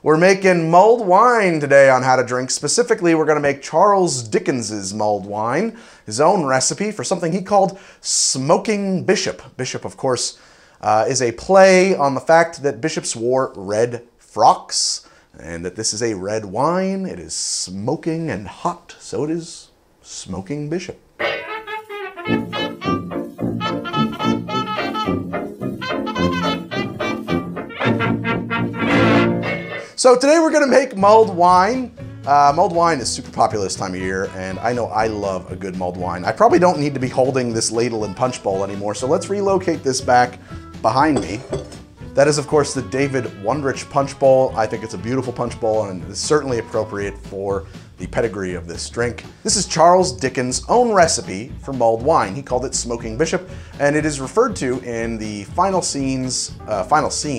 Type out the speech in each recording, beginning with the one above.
We're making mulled wine today on How to Drink. Specifically, we're going to make Charles Dickens's mulled wine, his own recipe for something he called smoking bishop. Bishop, of course, is a play on the fact that bishops wore red frocks, and that this is a red wine. It is smoking and hot, so it is smoking bishop. So today we're gonna make mulled wine. Mulled wine is super popular this time of year, and I know I love a good mulled wine. I probably don't need to be holding this ladle and punch bowl anymore, so let's relocate this back behind me. That is, of course, the David Wondrich punch bowl. I think it's a beautiful punch bowl, and it's certainly appropriate for the pedigree of this drink. This is Charles Dickens' own recipe for mulled wine. He called it smoking bishop, and it is referred to in the final scene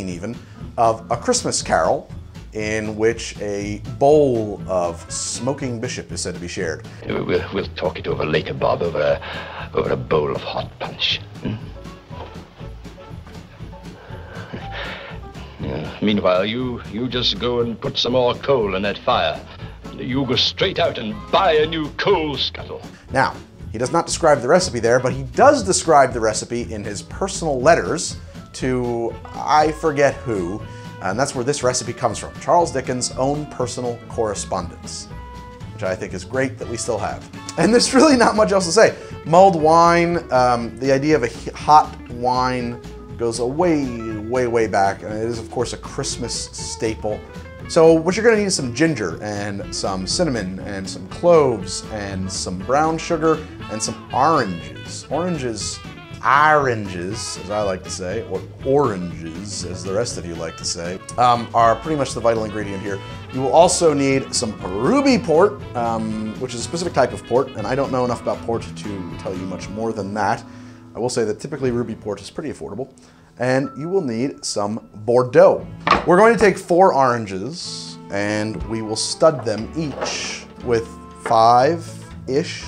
even, of A Christmas Carol, in which a bowl of smoking bishop is said to be shared. We'll talk it over later, Bob, over a bowl of hot punch. Meanwhile, you just go and put some more coal in that fire. You go straight out and buy a new coal scuttle. Now, he does not describe the recipe there, but he does describe the recipe in his personal letters to I forget who. And that's where this recipe comes from. Charles Dickens' own personal correspondence, which I think is great that we still have. And there's really not much else to say. Mulled wine, the idea of a hot wine goes way back. And it is, of course, a Christmas staple. So what you're gonna need is some ginger and some cinnamon and some cloves and some brown sugar and some oranges. Oranges, as I like to say, or oranges, as the rest of you like to say, are pretty much the vital ingredient here. You will also need some ruby port, which is a specific type of port, and I don't know enough about port to tell you much more than that. I will say that typically ruby port is pretty affordable. And you will need some Bordeaux. We're going to take 4 oranges, and we will stud them each with 5-ish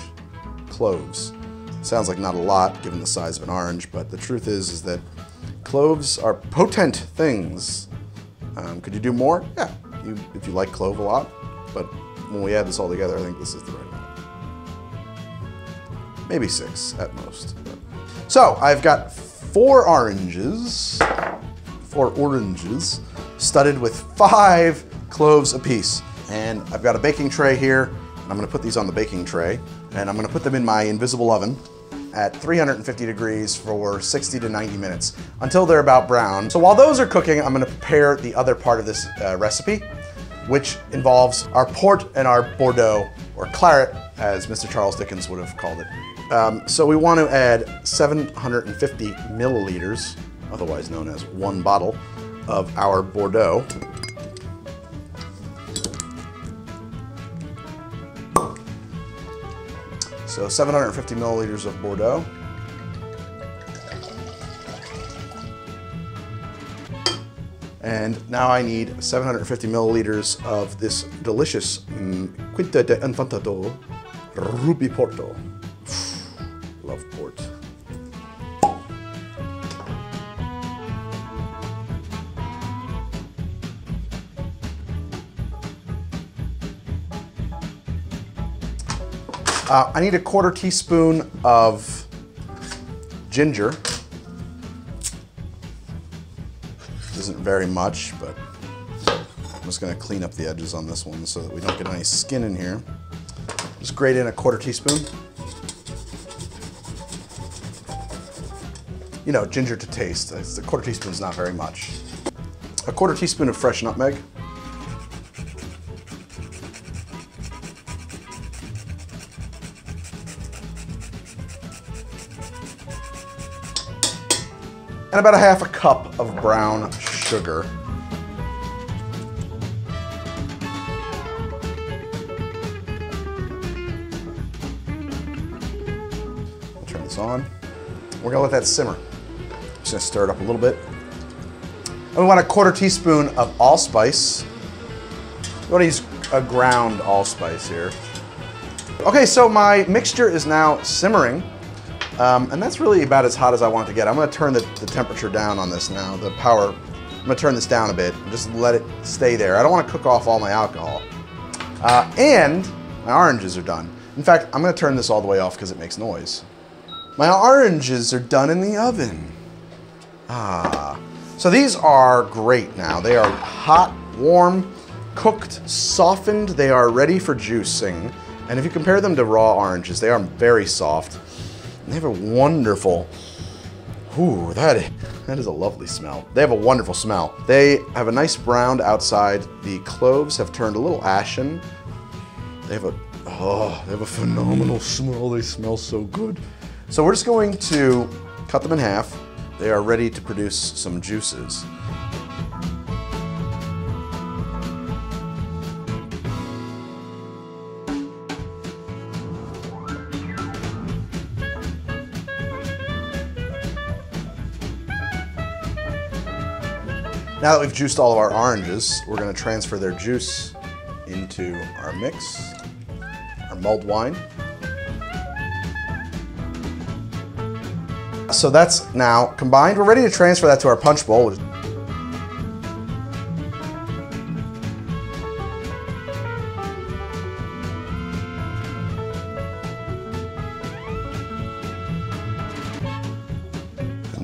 cloves. Sounds like not a lot given the size of an orange, but the truth is that cloves are potent things. Could you do more? Yeah, if you like clove a lot, but when we add this all together, I think this is the right amount. Maybe 6 at most. So I've got 4 oranges studded with 5 cloves apiece. And I've got a baking tray here, and I'm gonna put these on the baking tray, and I'm gonna put them in my invisible oven at 350 degrees for 60 to 90 minutes until they're about brown. So while those are cooking, I'm gonna prepare the other part of this recipe, which involves our port and our Bordeaux, or claret, as Mr. Charles Dickens would have called it. So we want to add 750 milliliters, otherwise known as 1 bottle, of our Bordeaux. So 750 milliliters of Bordeaux. And now I need 750 milliliters of this delicious Quinta de Infantado Ruby Porto. Love port. I need a 1/4 teaspoon of ginger. This isn't very much, but I'm just gonna clean up the edges on this one so that we don't get any skin in here. Just grate in a 1/4 teaspoon. You know, ginger to taste. A 1/4 teaspoon is not very much. A 1/4 teaspoon of fresh nutmeg. And about 1/2 cup of brown sugar. I'll turn this on. We're gonna let that simmer. Just gonna stir it up a little bit. And we want a 1/4 teaspoon of allspice. We want to use a ground allspice here. Okay, so my mixture is now simmering. And that's really about as hot as I want it to get. I'm going to turn the temperature down on this now, the power I'm gonna turn this down a bit and just let it stay there. I don't want to cook off all my alcohol. And my oranges are done. In fact, I'm gonna turn this all the way off because it makes noise. My oranges are done in the oven. So these are great now. They are hot, warm, cooked, softened. They are ready for juicing. And if you compare them to raw oranges, they are very soft. And they have a wonderful, ooh, that is a lovely smell. They have a wonderful smell. They have a nice brown outside. The cloves have turned a little ashen. They have a phenomenal smell. They smell so good. So we're just going to cut them in half. They are ready to produce some juices. Now that we've juiced all of our oranges, we're going to transfer their juice into our mix, our mulled wine. So that's now combined. We're ready to transfer that to our punch bowl. And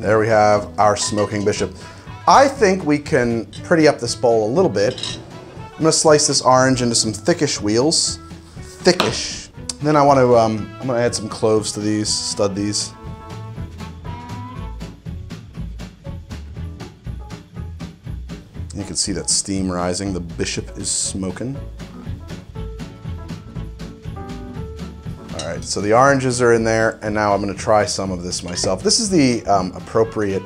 there we have our smoking bishop. I think we can pretty up this bowl a little bit. I'm gonna slice this orange into some thickish wheels. Thickish. And then I'm gonna add some cloves to these, stud these. You can see that steam rising. The bishop is smoking. All right, so the oranges are in there, and now I'm gonna try some of this myself. This is the appropriate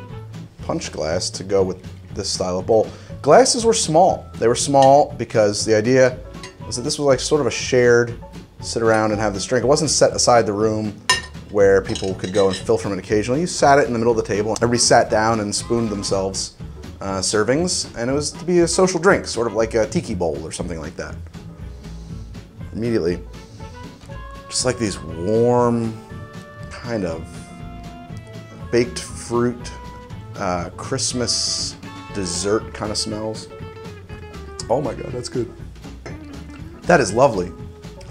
punch glass to go with this style of bowl. Glasses were small. They were small because the idea was that this was like sort of a shared sit around and have this drink. It wasn't set aside the room where people could go and fill from it occasionally. You sat it in the middle of the table. Everybody sat down and spooned themselves servings, and it was to be a social drink, sort of like a tiki bowl or something like that. Immediately, just like these warm, kind of baked fruit, Christmas dessert kind of smells. Oh my God, that's good. That is lovely.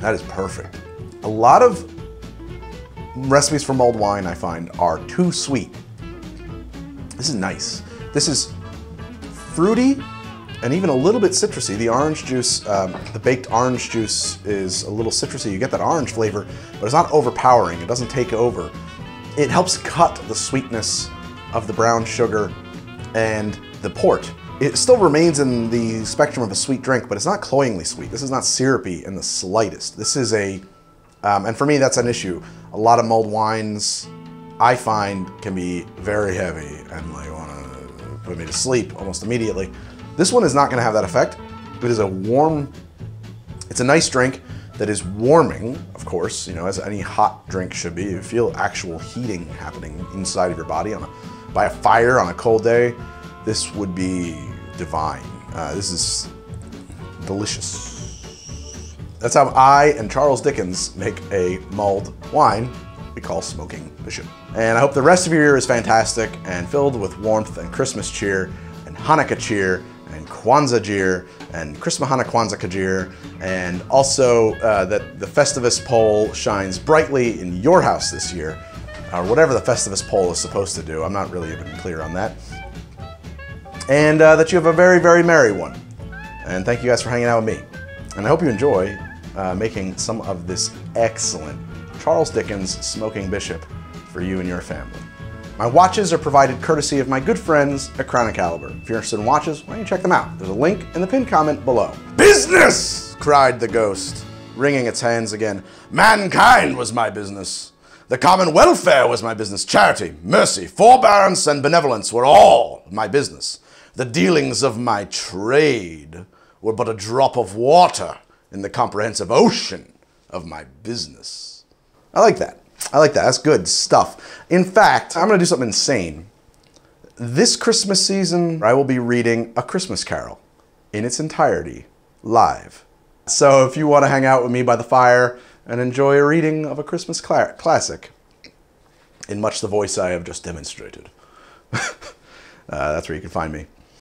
That is perfect. A lot of recipes for mulled wine, I find, are too sweet. This is nice. This is fruity and even a little bit citrusy. The orange juice, the baked orange juice is a little citrusy. You get that orange flavor, but it's not overpowering. It doesn't take over. It helps cut the sweetness of the brown sugar and the port. It still remains in the spectrum of a sweet drink, but it's not cloyingly sweet. This is not syrupy in the slightest. This is a, and for me that's an issue. A lot of mulled wines I find can be very heavy and like want to put me to sleep almost immediately. This one is not going to have that effect. It is a warm, it's a nice drink that is warming, of course, you know, as any hot drink should be. You feel actual heating happening inside of your body by a fire on a cold day. This would be divine. This is delicious. That's how I and Charles Dickens make a mulled wine we call Smoking Bishop. And I hope the rest of your year is fantastic and filled with warmth and Christmas cheer and Hanukkah cheer and Kwanzaa cheer and Christmas Hanukkah Kwanzaa cheer, and also that the Festivus pole shines brightly in your house this year, or whatever the Festivus pole is supposed to do. I'm not really even clear on that. And that you have a very, very merry one. And thank you guys for hanging out with me. And I hope you enjoy making some of this excellent Charles Dickens Smoking Bishop for you and your family. My watches are provided courtesy of my good friends at Crown & Caliber. If you're interested in watches, why don't you check them out? There's a link in the pinned comment below. Business! Cried the ghost, wringing its hands again. Mankind was my business. The common welfare was my business. Charity, mercy, forbearance, and benevolence were all my business. The dealings of my trade were but a drop of water in the comprehensive ocean of my business. I like that. I like that. That's good stuff. In fact, I'm going to do something insane. This Christmas season, I will be reading A Christmas Carol in its entirety, live. So if you want to hang out with me by the fire and enjoy a reading of a Christmas classic, in much the voice I have just demonstrated, that's where you can find me.